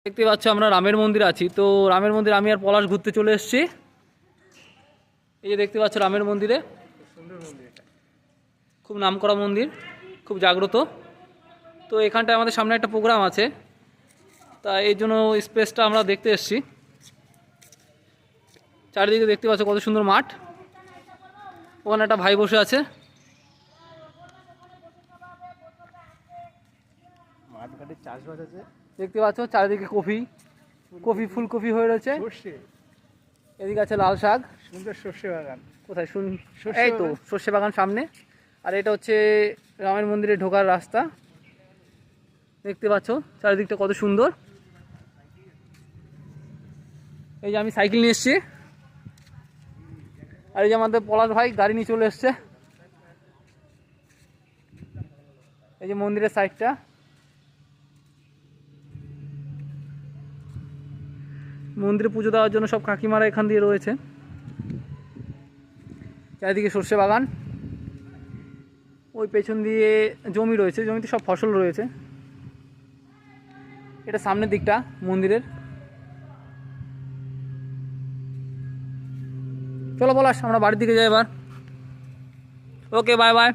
দেখতে পাচ্ছ আমরা রামের মন্দির আছি। তো রামের মন্দির আমি আর পলাশ ঘুরতে চলে এসেছি। এই যে দেখতে পাচ্ছ রামের মন্দিরে, খুব নামকরা মন্দির, খুব জাগ্রত। তো এখানটায় আমাদের সামনে একটা প্রোগ্রাম আছে, তা এই জন্য স্পেসটা আমরা দেখতে এসেছি। চারিদিকে দেখতে পাচ্ছ কত সুন্দর মাঠ, ওখানে একটা ভাই বসে আছে। চাষবাস আছে, দেখতে পাচ্ছ চারিদিকে কফি ফুলকপি হয়ে রয়েছে। এদিকে আছে লাল শাক, সুন্দর সর্ষে বাগান। কোথায় এই তো সর্ষে বাগান সামনে। আর এটা হচ্ছে রামের মন্দিরে ঢোকার রাস্তা। দেখতে পাচ্ছ চারিদিকটা কত সুন্দর। এই যে আমি সাইকেল নিয়ে এসেছি, আর এই যে আমাদের পলাশ ভাই গাড়ি নিয়ে চলে এসছে। এই যে মন্দিরের সাইডটা, মন্দিরে পুজো দেওয়ার জন্য সব কাকিমারা এখান দিয়ে রয়েছে। চারিদিকে সর্ষে বাগান, ওই পেছন দিয়ে জমি রয়েছে, জমিতে সব ফসল রয়েছে। এটা সামনের দিকটা মন্দিরের। চলো পলাশ আমরা বাড়ির দিকে যাই এবার। ওকে, বাই বাই।